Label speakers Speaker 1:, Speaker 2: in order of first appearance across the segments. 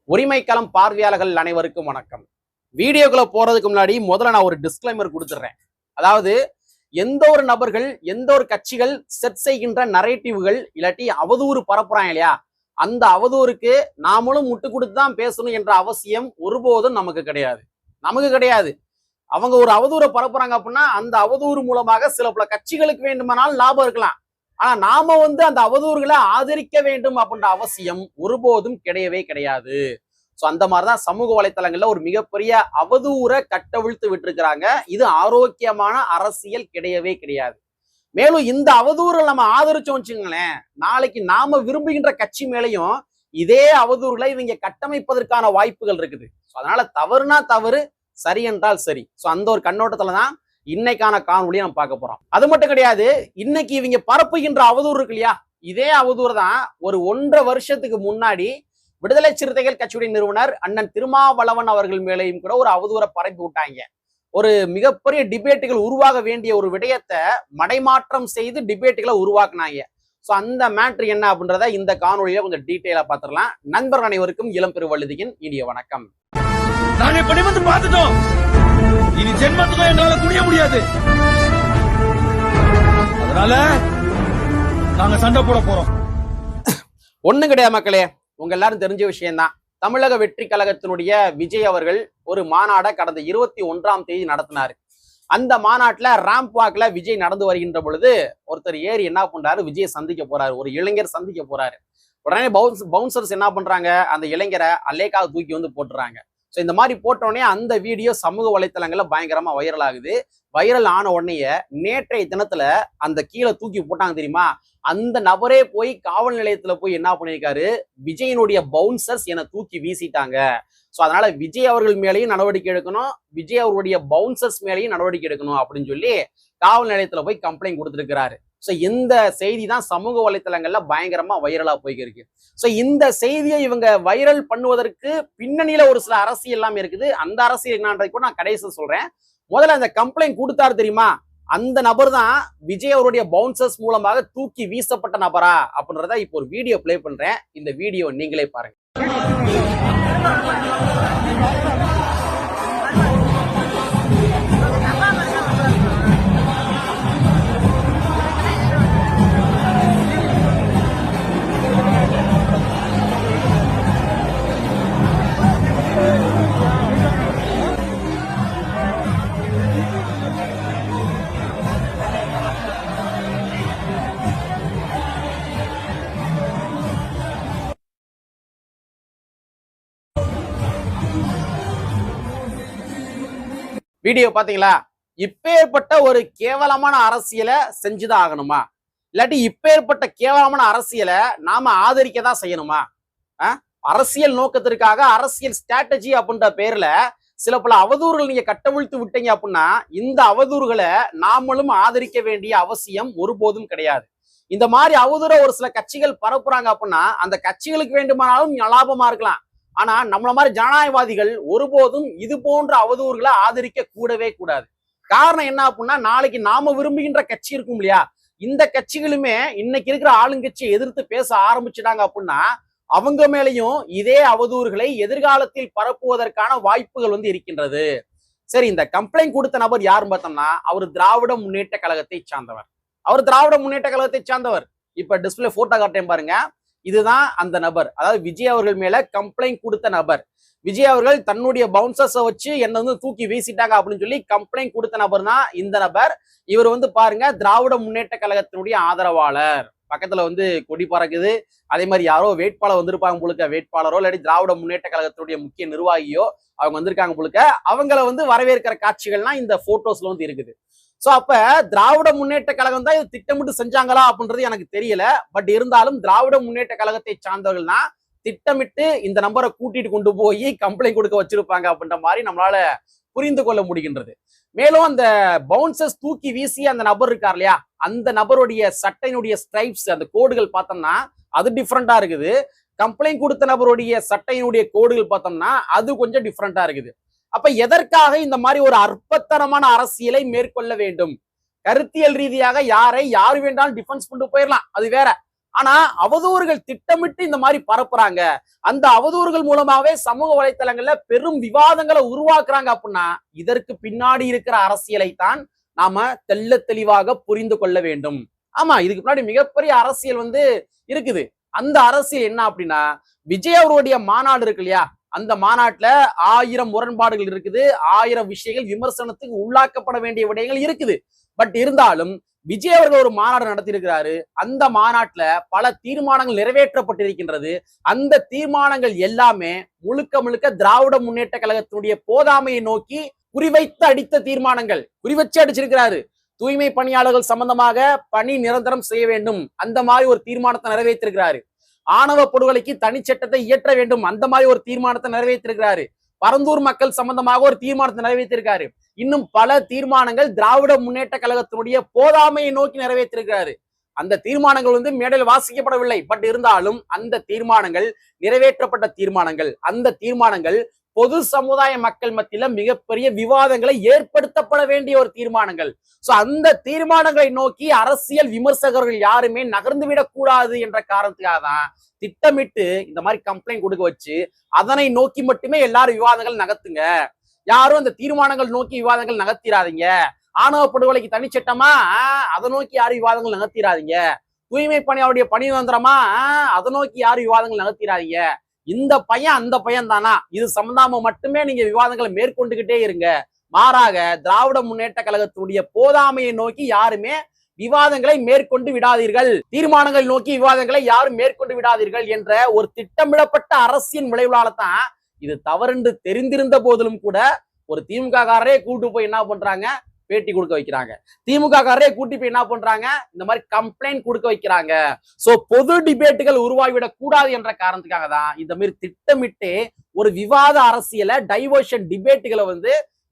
Speaker 1: உரிமைக்களம் பார்வையாளர்கள் அனைவருக்கும் வணக்கம். வீடியோக்குள்ள போறதுக்கு முன்னாடி முதல்ல நான் ஒரு டிஸ்க்ளைமர் கொடுத்துடுறேன். அதாவது எந்த ஒரு நபர்கள் எந்த ஒரு கட்சிகள் செட் செய்கின்ற நரேட்டிவ்கள் இல்லாட்டி அவதூறு பரப்புறாங்க இல்லையா, அந்த அவதூறுக்கு நாமளும் முட்டு கொடுத்து தான் பேசணும் என்ற அவசியம் ஒருபோதும் நமக்கு கிடையாது. அவங்க ஒரு அவதூறை பரப்புறாங்க அப்படின்னா அந்த அவதூறு மூலமாக சில பல கட்சிகளுக்கு வேண்டுமானாலும் லாபம் இருக்கலாம். ஆனா நாம அந்த அவதூறுகளை ஆதரிக்க வேண்டும் அப்படின்ற அவசியம் ஒருபோதும் கிடையாது. சோ அந்த மாதிரிதான் சமூக வலைத்தளங்கள்ல ஒரு மிகப்பெரிய அவதூறை கட்டவிழ்த்து விட்டுருக்கிறாங்க. இது ஆரோக்கியமான அரசியல் கிடையாது. மேலும் இந்த அவதூறு நம்ம ஆதரிச்சோம் வச்சுங்களேன், நாளைக்கு நாம விரும்புகின்ற கட்சி மேலையும் இதே அவதூறுகளை இவங்க கட்டமைப்பதற்கான வாய்ப்புகள் இருக்குது. அதனால தவறுனா தவறு, சரி என்றால் சரி. சோ அந்த ஒரு கண்ணோட்டத்துலதான் இன்னைக்கான காணொலியை நம்ம பார்க்க போறோம். அது மட்டும் கிடையாது, இன்னைக்கு இவங்க பரப்புகின்ற அவதூறு இருக்கு இல்லையா, இதே அவதூறு தான் ஒரு 1.5 வருஷத்துக்கு முன்னாடி விடுதலை சிறுத்தைகள் கட்சியுடைய நிறுவனர் அண்ணன் திருமாவளவன் அவர்கள் மேலேயும் கூட ஒரு அவதூறை பரப்பி விட்டாங்க. ஒரு மிகப்பெரிய டிபேட்டுகள் உருவாக வேண்டிய ஒரு விடயத்தை மடைமாற்றம் செய்து டிபேட்டுகளை உருவாக்குனாங்க. சோ அந்த மேட்ரு என்ன அப்படின்றத இந்த காணொலியில கொஞ்சம் டீட்டெயிலா பார்த்துடலாம். நண்பர் அனைவருக்கும் இளம் பெருவழுதியின் இனிய வணக்கம்.
Speaker 2: நாங்க இப்படி வந்து பார்த்துட்டோம், இனி ஜென்மத்துக்கும் எங்களால குடிய முடியாது. அதனால நாங்க சண்டை போட போறோம்.
Speaker 1: ஒண்ணும் கிடையாது மக்களே, உங்க எல்லாரும் தெரிஞ்ச விஷயம்தான். தமிழக வெற்றி கழகத்தினுடைய விஜய் அவர்கள் ஒரு மாநாடை கடந்த 21ஆம் தேதி நடத்தினாரு. அந்த மாநாட்டுல ராம்ப் வாக்ல விஜய் நடந்து வருகின்ற பொழுது ஒருத்தர் ஏறி என்ன பண்றாரு, விஜய் சந்திக்க போறாரு, ஒரு இளைஞர் சந்திக்க போறாரு. உடனே பவுன்சர்ஸ் என்ன பண்றாங்க, அந்த இளைஞரை அல்லேக்காக தூக்கி போட்டுறாங்க. ஸோ இந்த மாதிரி போட்டோடனே அந்த வீடியோ சமூக வலைத்தளங்கள்ல பயங்கரமா வைரல் ஆகுது. வைரல் ஆன உடனே நேற்றைய தினத்துல அந்த கீழே தூக்கி போட்டாங்க தெரியுமா, அந்த நபரே போய் காவல் நிலையத்துல போய் என்ன பண்ணியிருக்காரு, விஜயனுடைய பவுன்சர்ஸ் என தூக்கி வீசிட்டாங்க. ஸோ அதனால விஜய் அவர்கள் மேலேயும் நடவடிக்கை எடுக்கணும், விஜய் அவருடைய பவுன்சர்ஸ் மேலேயும் நடவடிக்கை எடுக்கணும் அப்படின்னு சொல்லி காவல் நிலையத்துல போய் கம்ப்ளைண்ட் கொடுத்துருக்கிறாரு. ஸோ இந்த செய்தி தான் சமூக வலைத்தளங்கள்ல பயங்கரமா வைரலா போய்க்கு. ஸோ இந்த செய்தியை இவங்க வைரல் பண்ணுவதற்கு பின்னணியில ஒரு சில அரசியல் எல்லாம் இருக்குது. அந்த அரசியல் என்னன்றது கூட நான் கடைசியில் சொல்றேன். முதல்ல அந்த கம்ப்ளைண்ட் கொடுத்தாரு தெரியுமா, அந்த நபர் தான் விஜய் அவருடைய பவுன்சர்ஸ் மூலமாக தூக்கி வீசப்பட்ட நபரா அப்படின்றத இப்போ ஒரு வீடியோ பிளே பண்றேன். இந்த வீடியோ நீங்களே பாருங்க. வீடியோ பாத்தீங்களா? இப்பேற்பட்ட ஒரு கேவலமான அரசியலை செஞ்சுதான் ஆகணுமா, இல்லாட்டி இப்பேற்பட்ட கேவலமான அரசியலை நாம ஆதரிக்கதான் செய்யணுமா? அரசியல் நோக்கத்திற்காக அரசியல் ஸ்ட்ராட்டஜி அப்படின்ற பேர்ல சில பல அவதூறுகள் நீங்க கட்டவிழ்த்து விட்டீங்க அப்படின்னா இந்த அவதூறுகளை நாமளும் ஆதரிக்க வேண்டிய அவசியம் ஒருபோதும் கிடையாது. இந்த மாதிரி அவதூறை ஒரு சில கட்சிகள் பரப்புறாங்க அப்படின்னா அந்த கட்சிகளுக்கு வேண்டுமானாலும் லாபமா இருக்கலாம். ஆனா நம்மள மாதிரி ஜனநாயகவாதிகள் ஒருபோதும் இது போன்ற அவதூறுகளை ஆதரிக்க கூடாது. காரணம் என்ன அப்படின்னா, நாளைக்கு நாம விரும்புகின்ற கட்சி இருக்கும் இல்லையா, இந்த கட்சிகளுமே இன்னைக்கு இருக்கிற ஆளுங்கட்சியை எதிர்த்து பேச ஆரம்பிச்சுட்டாங்க அப்படின்னா அவங்க மேலையும் இதே அவதூறுகளை எதிர்காலத்தில் பரப்புவதற்கான வாய்ப்புகள் இருக்கின்றது. சரி, இந்த கம்ப்ளைண்ட் கொடுத்த நபர் யாருன்னு பார்த்தோம்னா அவர் திராவிட முன்னேற்ற கழகத்தை சார்ந்தவர். இப்ப டிஸ்பிளே போட்டோ காட்டேன் பாருங்க. இதுதான் அந்த நபர், அதாவது விஜய் அவர்கள் மேல கம்ப்ளைண்ட் கொடுத்த நபர். விஜய் அவர்கள் தன்னுடைய பவுன்சர்ஸை வச்சு என்ன தூக்கி வீசிட்டாங்க அப்படின்னு சொல்லி கம்ப்ளைண்ட் கொடுத்த நபர் தான் இந்த நபர். இவர் பாருங்க, திராவிட முன்னேற்ற கழகத்தினுடைய ஆதரவாளர். பக்கத்துல கொடி பறக்குது. அதே மாதிரி யாரோ வேட்பாளர் வந்திருப்பாங்க போலுக்க, வேட்பாளரோ இல்லாட்டி திராவிட முன்னேற்ற கழகத்தினுடைய முக்கிய நிர்வாகியோ அவங்க வந்திருக்காங்க போலுக்க. அவங்கள வரவேற்கிற காட்சிகள்லாம் இந்த போட்டோஸ்ல இருக்குது. சோ அப்ப திராவிட முன்னேற்ற கழகம் தான் இது திட்டமிட்டு செஞ்சாங்களா அப்படின்றது எனக்கு தெரியல. பட் இருந்தாலும் திராவிட முன்னேற்ற கழகத்தை சார்ந்தவர்கள்னா திட்டமிட்டு இந்த நம்பரை கூட்டிட்டு கொண்டு போய் கம்ப்ளைண்ட் கொடுக்க வச்சிருப்பாங்க அப்படின்ற மாதிரி நம்மளால புரிந்து கொள்ள முடிகின்றது. மேலும் அந்த பவுன்சர்ஸ் தூக்கி வீசி அந்த நபர் இருக்கார் இல்லையா, அந்த நபருடைய சட்டையினுடைய ஸ்ட்ரைப்ஸ், அந்த கோடுகள் பார்த்தோம்னா அது டிஃப்ரெண்டா இருக்குது. கம்ப்ளைண்ட் கொடுத்த நபருடைய சட்டையினுடைய கோடுகள் பார்த்தோம்னா அது கொஞ்சம் டிஃப்ரெண்டா இருக்குது. அப்ப எதற்காக இந்த மாதிரி ஒரு அற்பத்தனமான அரசியலை மேற்கொள்ள வேண்டும்? கருத்தியல் ரீதியாக யாரை யாரு வேண்டாலும் டிஃபென்ஸ் கொண்டு போயிடலாம், அது வேற. ஆனா அவதூறுகள் திட்டமிட்டு இந்த மாதிரி பரப்புறாங்க. அந்த அவதூறுகள் மூலமாவே சமூக வலைத்தளங்கள்ல பெரும் விவாதங்களை உருவாக்குறாங்க அப்படின்னா இதற்கு பின்னாடி இருக்கிற அரசியலை தான் நாம தெள்ள தெளிவாக புரிந்து கொள்ள வேண்டும். ஆமா, இதுக்கு முன்னாடி மிகப்பெரிய அரசியல் இருக்குது. அந்த அரசியல் என்ன அப்படின்னா, விஜய் அவருடைய மாநாடு இருக்கு இல்லையா, அந்த மாநாட்டுல 1000 முரண்பாடுகள் இருக்குது, 1000 விஷயங்கள் விமர்சனத்துக்கு உள்ளாக்கப்பட வேண்டிய விடயங்கள் இருக்குது. பட் இருந்தாலும் விஜய் அவர்கள் ஒரு மாநாடு நடத்தியிருக்கிறாரு. அந்த மாநாட்டுல பல தீர்மானங்கள் நிறைவேற்றப்பட்டிருக்கின்றது. அந்த தீர்மானங்கள் எல்லாமே முழுக்க முழுக்க திராவிட முன்னேற்ற கழகத்தினுடைய போதாமையை நோக்கி குறிவைத்து அடித்த தீர்மானங்கள். குறிவச்சு அடிச்சிருக்கிறாரு. தூய்மை பணியாளர்கள் சம்பந்தமாக பணி நிரந்தரம் செய்ய வேண்டும், அந்த மாதிரி ஒரு தீர்மானத்தை நிறைவேற்றிருக்கிறாரு. ஆணவ படுகொலைக்கு தனி சட்டத்தை இயற்ற வேண்டும், அந்த மாதிரி ஒரு தீர்மானத்தை நிறைவேற்றிருக்கிறாரு. பரந்தூர் மக்கள் சம்பந்தமாக ஒரு தீர்மானத்தை நிறைவேற்றிருக்காரு. இன்னும் பல தீர்மானங்கள் திராவிட முன்னேற்ற கழகத்தினுடைய போதாமையை நோக்கி நிறைவேற்றிருக்கிறாரு. அந்த தீர்மானங்கள் மேடையில் வாசிக்கப்படவில்லை. பட் இருந்தாலும் அந்த தீர்மானங்கள் நிறைவேற்றப்பட்ட தீர்மானங்கள். அந்த தீர்மானங்கள் பொது சமுதாய மக்கள் மத்தியில மிகப்பெரிய விவாதங்களை ஏற்படுத்தப்பட வேண்டிய ஒரு தீர்மானங்கள். சோ அந்த தீர்மானங்களை நோக்கி அரசியல் விமர்சகர்கள் யாருமே நகர்ந்து விடக்கூடாது என்ற காரணத்துக்காக தான் திட்டமிட்டு இந்த மாதிரி கம்ப்ளைண்ட் கொடுக்க வச்சு அதனை நோக்கி மட்டுமே எல்லாரும் விவாதங்கள் நகர்த்துங்க, யாரும் அந்த தீர்மானங்கள் நோக்கி விவாதங்கள் நகர்த்திராதீங்க, ஆணவ படுகொலைக்கு தனிச்சட்டமா அதை நோக்கி யாரும் விவாதங்கள் நகர்த்திராதீங்க, தூய்மை பணியாளருடைய பணி நிரந்தரமா அதை நோக்கி யாரும் விவாதங்கள் நகர்த்திராதீங்க, இந்த பையன் அந்த பையன் தானா இது சம்பந்தமா மட்டுமே நீங்க விவாதங்களை மேற்கொண்டுகிட்டே இருங்க, மாறாக திராவிட முன்னேற்ற கழகத்தினுடைய போதாமையை நோக்கி யாருமே விவாதங்களை மேற்கொண்டு விடாதீர்கள், தீர்மானங்கள் நோக்கி விவாதங்களை யாரும் மேற்கொண்டு விடாதீர்கள் என்ற ஒரு திட்டமிடப்பட்ட அரசியல் விளைவுகளால தான் இது தவறென்று தெரிந்திருந்த போதிலும் கூட ஒரு திமுக காரரே கூட்டு போய் என்ன பண்றாங்க, பேட்டி கொடுக்க வைக்கிறாங்க. திமுக காரரே கூட்டி போய் என்ன பண்றாங்க, இந்த மாதிரி கம்ப்ளைண்ட் கொடுக்க வைக்கிறாங்க. சோ பொது டிபேட்டுகள் உருவாகிவிடக் கூடாது என்ற காரணத்துக்காக தான் இந்த மாதிரி திட்டமிட்டு ஒரு விவாத அரசியலை டைவர்ஷன் டிபேட்டுகளை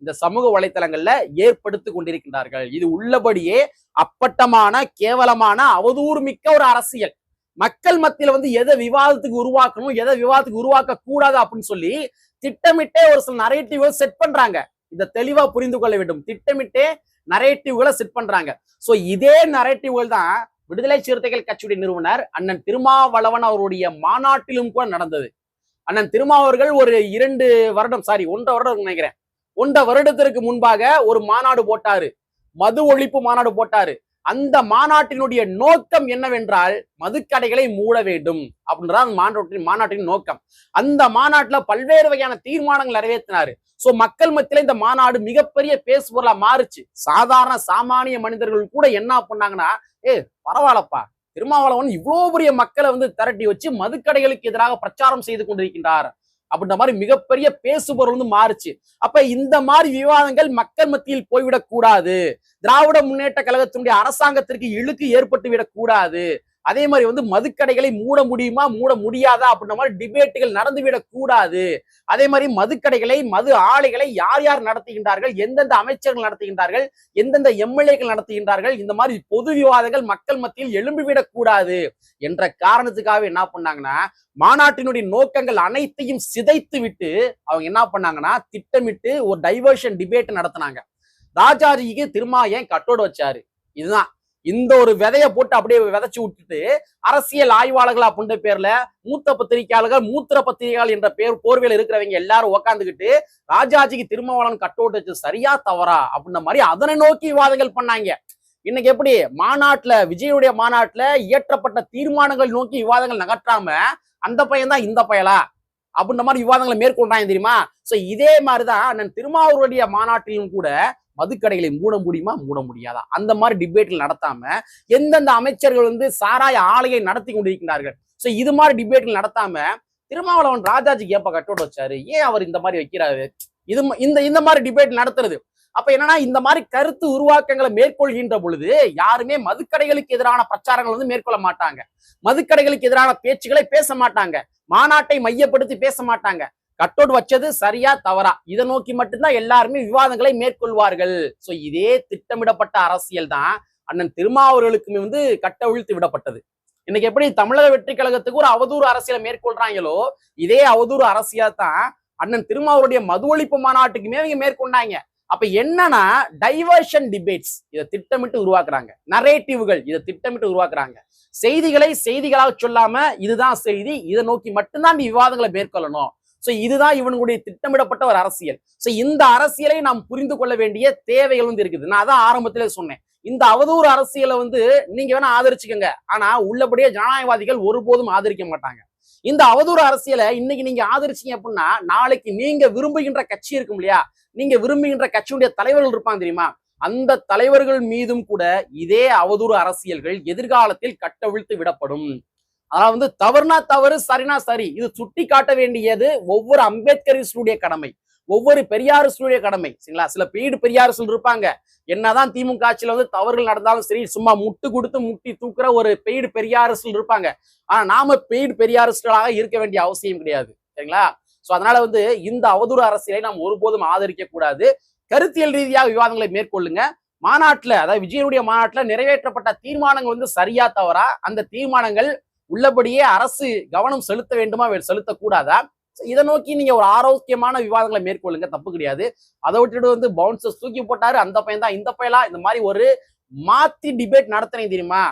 Speaker 1: இந்த சமூக வலைத்தளங்கள்ல ஏற்படுத்தி கொண்டிருக்கின்றார்கள். இது உள்ளபடியே அப்பட்டமான கேவலமான அவதூறு மிக்க ஒரு அரசியல். மக்கள் மத்தியில எதை விவாதத்துக்கு உருவாக்கணும், எதை விவாதத்துக்கு உருவாக்க கூடாது அப்படின்னு சொல்லி திட்டமிட்டே ஒரு சில நரேட்டிவ்கள் செட் பண்றாங்க. இதை தெளிவா புரிந்து கொள்ள வேண்டும். திட்டமிட்டே நரேட்டிவ்களை செட் பண்றாங்க. சோ இதே நரேட்டிவ்கள் தான் விடுதலை சிறுத்தைகள் கட்சியுடைய நிறுவனர் அண்ணன் திருமாவளவன் அவருடைய மாநாட்டிலும் கூட நடந்தது. அண்ணன் திருமாவர்கள் ஒரு 1 வருடம் நினைக்கிறேன், 1 வருடத்திற்கு முன்பாக ஒரு மாநாடு போட்டாரு, மது ஒழிப்பு மாநாடு போட்டாரு. அந்த மாநாட்டினுடைய நோக்கம் என்னவென்றால் மதுக்கடைகளை மூட வேண்டும் அப்படின்றதான் மாநாட்டின் நோக்கம். அந்த மாநாட்டுல பல்வேறு வகையான தீர்மானங்கள் நிறைவேற்றினாரு. சோ மக்கள் மத்தியில இந்த மாநாடு மிகப்பெரிய பேசுபொருளா மாறுச்சு. சாதாரண சாமானிய மனிதர்கள் கூட என்ன பண்ணாங்கன்னா, பரவாயில்லப்பா, திருமாவளவன் இவ்வளவு பெரிய மக்களை திரட்டி வச்சு மதுக்கடைகளுக்கு எதிராக பிரச்சாரம் செய்து கொண்டிருக்கின்றார் அப்படின்ற மாதிரி மிகப்பெரிய பேசுபொருள் மாறுச்சு. அப்ப இந்த மாதிரி விவாதங்கள் மக்கள் மத்தியில் போய்விடக் கூடாது, திராவிட முன்னேற்ற கழகத்தினுடைய அரசாங்கத்திற்கு இழுக்கு ஏற்பட்டு விடக் கூடாது, அதே மாதிரி மதுக்கடைகளை மூட முடியுமா மூட முடியாதா அப்படின்ற மாதிரி டிபேட்டுகள் நடந்துவிடக் கூடாது, அதே மாதிரி மதுக்கடைகளை மது ஆலைகளை யார் யார் நடத்துகின்றார்கள், எந்தெந்த அமைச்சர்கள் நடத்துகின்றார்கள், எந்தெந்த எம்எல்ஏக்கள் நடத்துகின்றார்கள், இந்த மாதிரி பொது விவாதங்கள் மக்கள் மத்தியில் எழும்பிவிடக் கூடாது என்ற காரணத்துக்காக என்ன பண்ணாங்கன்னா, மாநாட்டினுடைய நோக்கங்கள் அனைத்தையும் சிதைத்து விட்டு அவங்க என்ன பண்ணாங்கன்னா திட்டமிட்டு ஒரு டைவர்ஷன் டிபேட் நடத்தினாங்க. ராஜாஜிக்கு திருமா ஏன் கட்டோடு வச்சாரு, இதுதான் இந்த ஒரு விதைய போட்டு அப்படியே விதைச்சு விட்டுட்டு அரசியல் ஆய்வாளர்கள் அப்படின்ற பேர்ல மூத்த பத்திரிகையாளர்கள் மூத்திர பத்திரிகையாளர் என்ற போர்வையில் இருக்கிறவங்க எல்லாரும் உக்காந்துக்கிட்டு ராஜாஜிக்கு திருமாவளவன் கட்டோட்டு வச்சு சரியா தவறா அப்படின்ற மாதிரி அதனை நோக்கி விவாதங்கள் பண்ணாங்க. இன்னைக்கு எப்படி மாநாட்டுல விஜயுடைய மாநாட்டுல இயற்றப்பட்ட தீர்மானங்கள் நோக்கி விவாதங்கள் நகற்றாம அந்த பையன் தான் இந்த பயலா அப்படின்ற மாதிரி விவாதங்களை மேற்கொண்டாங்க தெரியுமா? சோ இதே மாதிரிதான் அண்ணன் திருமாவளவனுடைய மாநாட்டிலும் கூட மதுக்கடைகளை மூட முடியுமா மூட முடியாதா அந்த மாதிரி டிபேட்கள் நடத்தாம எந்தெந்த அமைச்சர்கள் சாராய ஆலையை நடத்தி கொண்டிருக்கிறார்கள். சோ இது மாதிரி டிபேட்கள் நடத்தாம திருமாவளவன் ராஜாஜிக்கு ஏப்ப கட்டோட்டு வச்சாரு, ஏன் அவர் இந்த மாதிரி வைக்கிறாரு, இந்த மாதிரி டிபேட் நடத்துறது. அப்ப என்னன்னா இந்த மாதிரி கருத்து உருவாக்கங்களை மேற்கொள்கின்ற பொழுது யாருமே மதுக்கடைகளுக்கு எதிரான பிரச்சாரங்கள் மேற்கொள்ள மாட்டாங்க, மதுக்கடைகளுக்கு எதிரான பேச்சுக்களை பேச மாட்டாங்க, மாநாட்டை மையப்படுத்தி பேச மாட்டாங்க. கட்டோடு வச்சது சரியா தவறா இதை நோக்கி மட்டும்தான் எல்லாருமே விவாதங்களை மேற்கொள்வார்கள். சோ இதே திட்டமிடப்பட்ட அரசியல் தான் அண்ணன் திருமாவர்களுக்குமே கட்டவிழ்த்து விடப்பட்டது. இன்னைக்கு எப்படி தமிழக வெற்றி கழகத்துக்கு ஒரு அவதூறு அரசியலை மேற்கொள்றாங்களோ இதே அவதூறு அரசியல் தான் அண்ணன் திருமாவருடைய மது ஒழிப்பு மாநாட்டுக்குமே அவங்க மேற்கொண்டாங்க. அப்ப என்னன்னா டைவர்ஷன் டிபேட்ஸ் இதை திட்டமிட்டு உருவாக்குறாங்க, நரேட்டிவ்கள் இதை திட்டமிட்டு உருவாக்குறாங்க. செய்திகளை செய்திகளாக சொல்லாம இதுதான் செய்தி, இதை நோக்கி மட்டும்தான் விவாதங்களை மேற்கொள்ளணும். சோ இதுதான் இவனுடைய திட்டமிடப்பட்ட ஒரு அரசியல். சோ இந்த அரசியலை நாம் புரிந்து கொள்ள வேண்டிய தேவைகள் வந்து இருக்குது. நான் அதான் ஆரம்பத்திலே சொன்னேன், இந்த அவதூறு அரசியலை வந்து நீங்க வேணா ஆதரிச்சுக்கோங்க, ஆனா உள்ளபடியே ஜனநாயகவாதிகள் ஒருபோதும் ஆதரிக்க மாட்டாங்க. இந்த அவதூறு அரசியலை இன்னைக்கு நீங்க ஆதரிச்சீங்க அப்படின்னா நாளைக்கு நீங்க விரும்புகின்ற கட்சி இருக்கும் இல்லையா, நீங்க விரும்புகின்ற கட்சியுடைய தலைவர்கள் இருப்பாங்க தெரியுமா, அந்த தலைவர்கள் மீதும் கூட இதே அவதூறு அரசியல்கள் எதிர்காலத்தில் கட்டவிழ்த்து விடப்படும். அதாவது வந்து தவறுனா தவறு, சரினா சரி, இது சுட்டி காட்ட வேண்டியது ஒவ்வொரு அம்பேத்கரிஸ்டுடைய கடமை, ஒவ்வொரு பெரியாரிஸ்டுடைய கடமை. சரிங்களா? சில பெய்டு பெரியாரிஸ்ட் இருப்பாங்க, என்னதான் திமுக ஆட்சியில வந்து தவறுகள் நடந்தாலும் சரி சும்மா முட்டு கொடுத்து முட்டி தூக்குற ஒரு பெய்டு பெரியாரிஸ்ட் இருப்பாங்க. ஆனா நாம பெய்டு பெரியாரிஸ்டாக இருக்க வேண்டிய அவசியம் கிடையாது. சரிங்களா? சோ அதனால வந்து இந்த அவதூறு அரசியலை நாம் ஒருபோதும் ஆதரிக்க கூடாது. கருத்தியல் ரீதியாக விவாதங்களை மேற்கொள்ளுங்க. மாநாட்டுல, அதாவது விஜயனுடைய மாநாட்டுல நிறைவேற்றப்பட்ட தீர்மானங்கள் வந்து சரியா தவறா, அந்த தீர்மானங்கள் உள்ளபடியே அரசு கவனம் செலுத்த வேண்டுமா செலுத்தக்கூடாதா, இதை நோக்கி நீங்க ஒரு ஆரோக்கியமான விவாதங்களை மேற்கொள்ளுங்க, தப்பு கிடையாது. அதை விட்டுட்டு வந்து பவுன்சர்ஸ் தூக்கி போட்டாரு, அந்த பையன் தான் இந்த பையலா, இந்த மாதிரி ஒரு மாத்தி டிபேட் நடத்தினே தெரியுமா,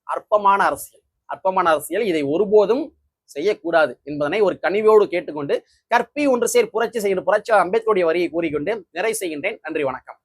Speaker 1: அற்பமான அரசியல், அற்பமான அரசியல். இதை ஒருபோதும் செய்யக்கூடாது என்பதனை ஒரு கனிவோடு கேட்டுக்கொண்டு, கற்பி ஒன்று சேர் புரட்சி செய்கின்ற புரட்சி அம்பேத்கருடைய வரியை கூறிக்கொண்டு நிறைவு செய்கின்றேன். நன்றி, வணக்கம்.